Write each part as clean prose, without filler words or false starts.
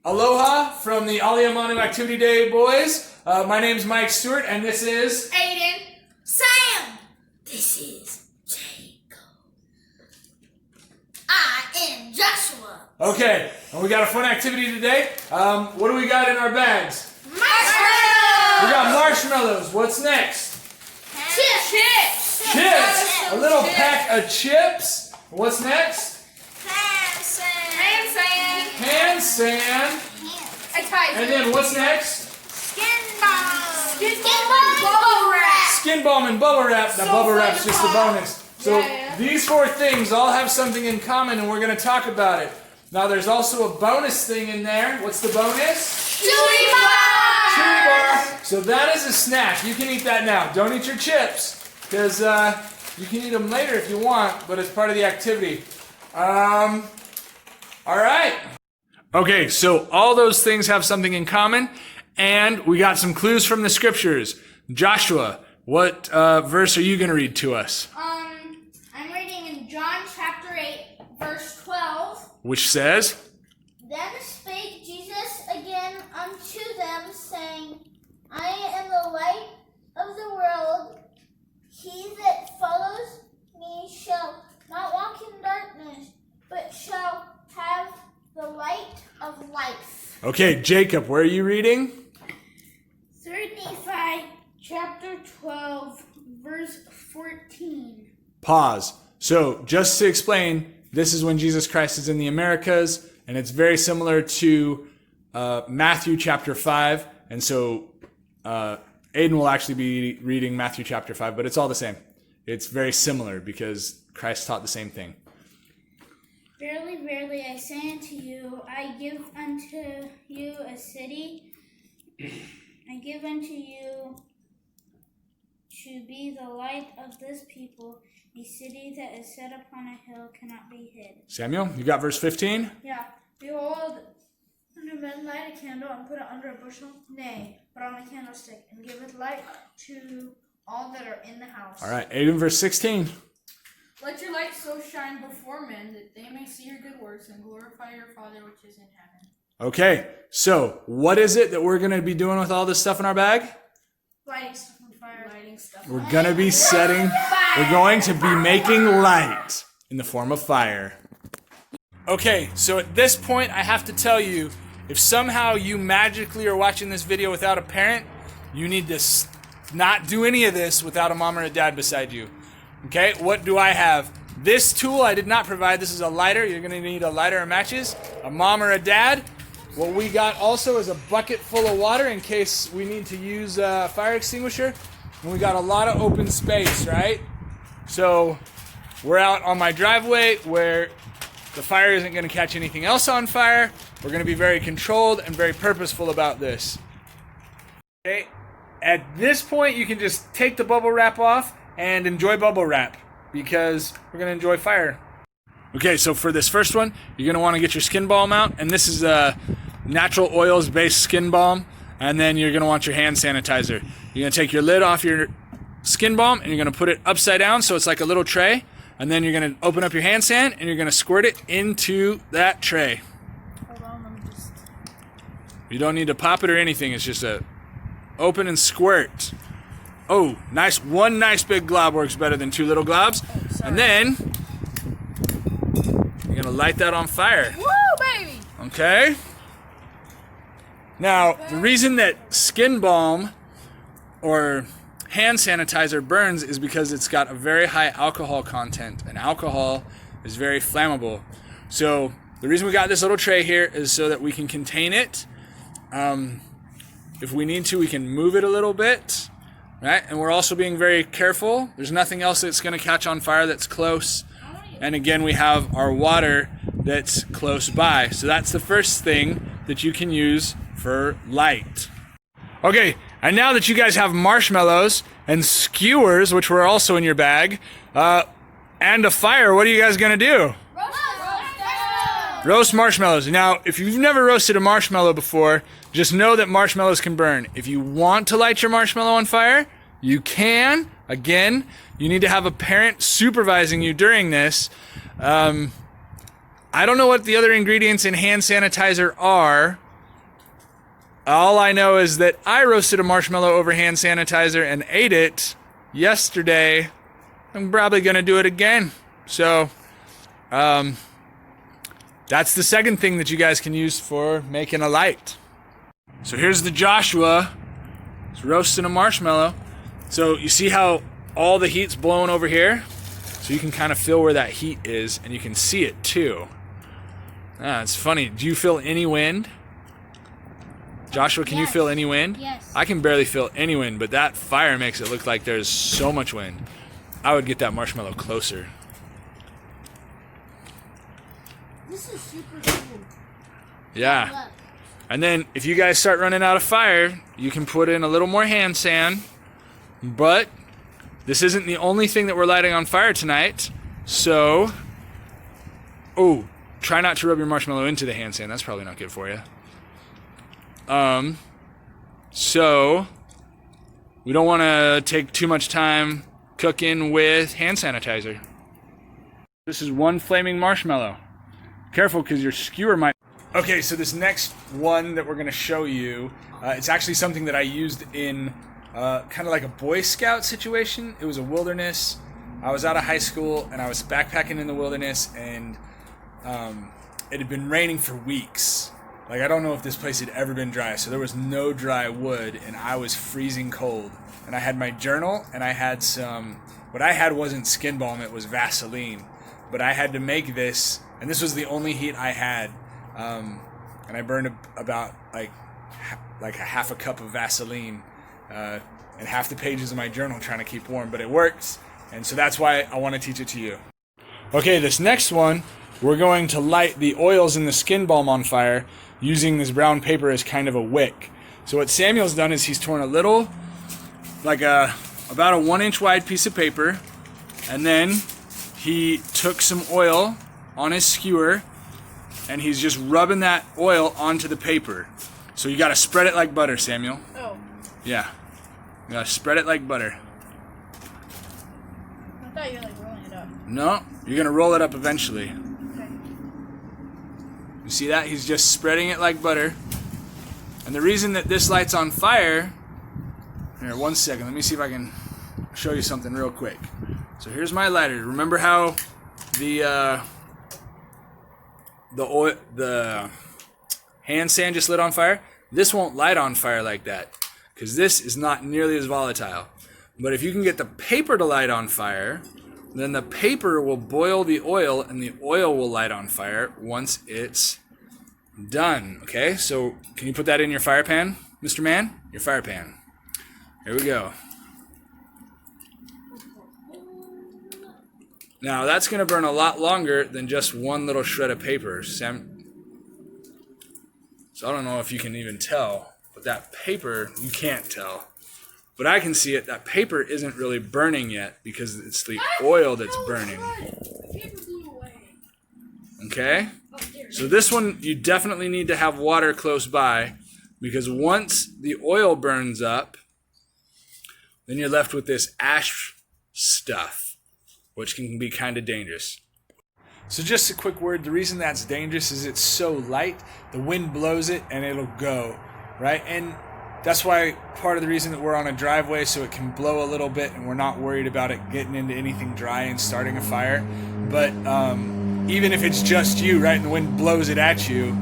Aloha from the Aliamanu Activity Day boys. My name's Mike Stewart, and this is Aiden. Sam. This is Jacob. I am Joshua. okay. And we got a fun activity today. What do we got in our bags? Marshmallows. We got marshmallows. What's next? Chips. Chips. A little pack of chips. What's next? Hand sand. And then what's next? Skin balm. Bubble wrap. Skin balm and bubble wrap. The bubble wrap's just a bonus. So these four things all have something in common, and we're going to talk about it. Now there's also a bonus thing in there. What's the bonus? Chewy bar. Chewy bar. So that is a snack. You can eat that now. Don't eat your chips, because you can eat them later if you want, but it's part of the activity. All right. Okay, so all those things have something in common, and we got some clues from the scriptures. Joshua, what verse are you going to read to us? I'm reading in John chapter 8, verse 12. Which says? Then spake Jesus again unto them, saying, I am the light of the world. He that follows me shall not walk in darkness, but shall have the light of life. Okay, Jacob, where are you reading? 3 Nephi chapter 12, verse 14. Pause. So, just to explain, this is when Jesus Christ is in the Americas, and it's very similar to Matthew chapter 5. And so, Aiden will actually be reading Matthew chapter 5, but it's all the same. It's very similar because Christ taught the same thing. Verily, verily, I say unto you, I give unto you a city. I give unto you to be the light of this people. A city that is set upon a hill cannot be hid. Samuel, you got verse 15? Yeah. Behold, do men light a candle and put it under a bushel? Nay, but on a candlestick, and giveth light to all that are in the house. All right, Aiden, verse 16. Let your light so shine before men that they may see your good works and glorify your Father which is in heaven. Okay, so what is it that we're going to be doing with all this stuff in our bag? Lighting stuff on fire. Lighting stuff. We're going to be we're going to be making light in the form of fire. Okay, so at this point, I have to tell you, if somehow you magically are watching this video without a parent, you need to not do any of this without a mom or a dad beside you. Okay, what do I have? This tool I did not provide. This is a lighter. You're going to need a lighter and matches. A mom or a dad. What we got also is a bucket full of water in case we need to use a fire extinguisher. And we got a lot of open space, right? So we're out on my driveway where the fire isn't going to catch anything else on fire. We're going to be very controlled and very purposeful about this. Okay, at this point you can just take the bubble wrap off and enjoy bubble wrap because we're going to enjoy fire. Okay, so for this first one, you're going to want to get your skin balm out, and this is a natural oils based skin balm, and then you're going to want your hand sanitizer. You're going to take your lid off your skin balm and you're going to put it upside down so it's like a little tray, and then you're going to open up your hand sand and you're going to squirt it into that tray. Hold on, let me just... You don't need to pop it or anything, it's just a open and squirt. Oh, nice. One nice big glob works better than two little globs. And then you're going to light that on fire. Woo, baby! Okay? Now, the reason that skin balm or hand sanitizer burns is because it's got a very high alcohol content, and alcohol is very flammable. So, the reason we got this little tray here is so that we can contain it. If we need to, we can move it a little bit. Right? And we're also being very careful. There's nothing else that's going to catch on fire that's close. And again, we have our water that's close by. So that's the first thing that you can use for light. Okay, and now that you guys have marshmallows and skewers, which were also in your bag, and a fire, what are you guys going to do? Roast marshmallows. Now, if you've never roasted a marshmallow before, just know that marshmallows can burn. If you want to light your marshmallow on fire, you can. Again, you need to have a parent supervising you during this. I don't know what the other ingredients in hand sanitizer are, All I know is that I roasted a marshmallow over hand sanitizer and ate it yesterday. I'm probably going to do it again. So, that's the second thing that you guys can use for making a light. So here's the Joshua. He's roasting a marshmallow. So you see how all the heat's blowing over here? So you can kind of feel where that heat is, and you can see it too. It's funny. Do you feel any wind? Joshua, can you feel any wind? Yes. I can barely feel any wind, but that fire makes it look like there's so much wind. I would get that marshmallow closer. This is super cool. Yeah. Look. And then if you guys start running out of fire, you can put in a little more hand sand. But this isn't the only thing that we're lighting on fire tonight. So, try not to rub your marshmallow into the hand sand. That's probably not good for you. So we don't want to take too much time cooking with hand sanitizer. This is one flaming marshmallow. Careful, because your skewer might... Okay, so this next one that we're going to show you, it's actually something that I used in kind of like a Boy Scout situation. It was a wilderness. I was out of high school, and I was backpacking in the wilderness, and it had been raining for weeks. Like, I don't know if this place had ever been dry, so there was no dry wood, and I was freezing cold. And I had my journal, and I had some... What I had wasn't Skin Balm, it was Vaseline. But I had to make this, and this was the only heat I had. And I burned about like a half a cup of Vaseline and half the pages of my journal trying to keep warm, but it works, and so that's why I want to teach it to you. Okay, this next one, we're going to light the oils in the Skin Balm on fire using this brown paper as kind of a wick. So what Samuel's done is he's torn a little, about a 1-inch wide piece of paper, and then he took some oil on his skewer, and he's just rubbing that oil onto the paper. So you gotta spread it like butter, Samuel. Oh. Yeah. You gotta spread it like butter. I thought you were like rolling it up. No, you're gonna roll it up eventually. Okay. You see that? He's just spreading it like butter. And the reason that this light's on fire... Here, 1 second. Let me see if I can show you something real quick. So here's my lighter. Remember how the hand sand just lit on fire? This won't light on fire like that, because this is not nearly as volatile. But if you can get the paper to light on fire, then the paper will boil the oil, and the oil will light on fire once it's done. Okay, so can you put that in your fire pan, Mr. Man? Your fire pan. Here we go. Now that's going to burn a lot longer than just one little shred of paper, Sam. So I don't know if you can even tell, but that paper, you can't tell. But I can see it, that paper isn't really burning yet because it's the oil that's burning. Okay? So this one, you definitely need to have water close by, because once the oil burns up, then you're left with this ash stuff, which can be kind of dangerous. So just a quick word, the reason that's dangerous is it's so light, the wind blows it and it'll go, right? And that's why part of the reason that we're on a driveway, so it can blow a little bit and we're not worried about it getting into anything dry and starting a fire. But even if it's just you, right, and the wind blows it at you,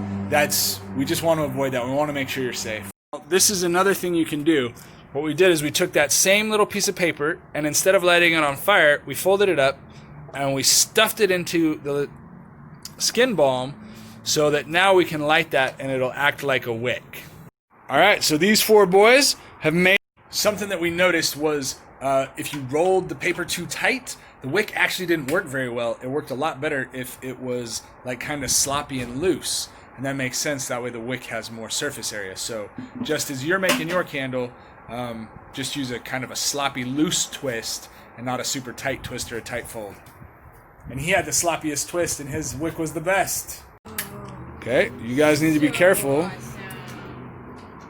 we just want to avoid that. We want to make sure you're safe. This is another thing you can do. What we did is we took that same little piece of paper, and instead of lighting it on fire, we folded it up and we stuffed it into the Skin Balm so that now we can light that and it'll act like a wick. All right, so these 4 boys have made... Something that we noticed was if you rolled the paper too tight, the wick actually didn't work very well. It worked a lot better if it was like kind of sloppy and loose. And that makes sense. That way the wick has more surface area. So just as you're making your candle, just use a kind of a sloppy, loose twist and not a super tight twist or a tight fold. And he had the sloppiest twist, and his wick was the best. Okay, you guys need to be careful.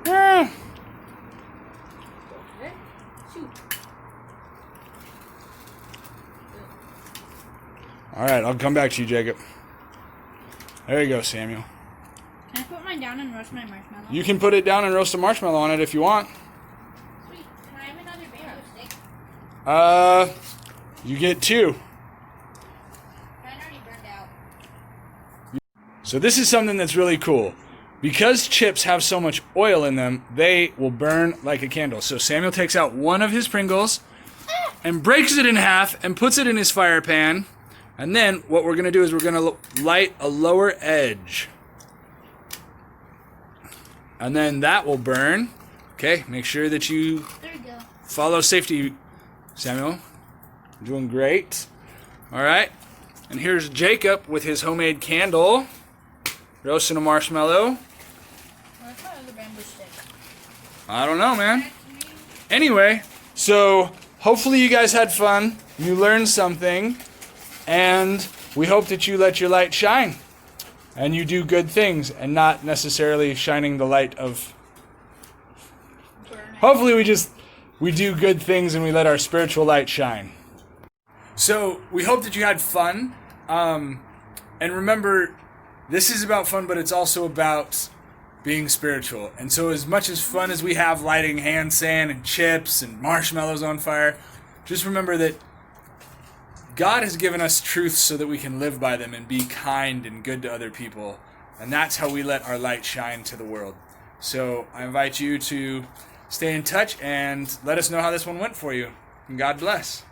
Ah. All right, I'll come back to you, Jacob. There you go, Samuel. Can I put my mine down and roast my marshmallow? You can put it down and roast a marshmallow on it if you want. Sweet. Can I have another bamboo stick? You get 2. Mine already burned out. So this is something that's really cool. Because chips have so much oil in them, they will burn like a candle. So Samuel takes out one of his Pringles and breaks it in half and puts it in his fire pan. And then what we're going to do is we're going to light a lower edge. And then that will burn. Okay, make sure that you There you go. follow safety, Samuel. You're doing great. All right. And here's Jacob with his homemade candle, roasting a marshmallow. Where's my other bamboo stick? I don't know, man. Anyway, so hopefully you guys had fun. You learned something. And we hope that you let your light shine. And you do good things and not necessarily shining the light of... Hopefully we do good things and we let our spiritual light shine. So we hope that you had fun. And remember, this is about fun, but it's also about being spiritual. And so as much as fun as we have lighting hand sand and chips and marshmallows on fire, just remember that God has given us truths so that we can live by them and be kind and good to other people. And that's how we let our light shine to the world. So I invite you to stay in touch and let us know how this one went for you. And God bless.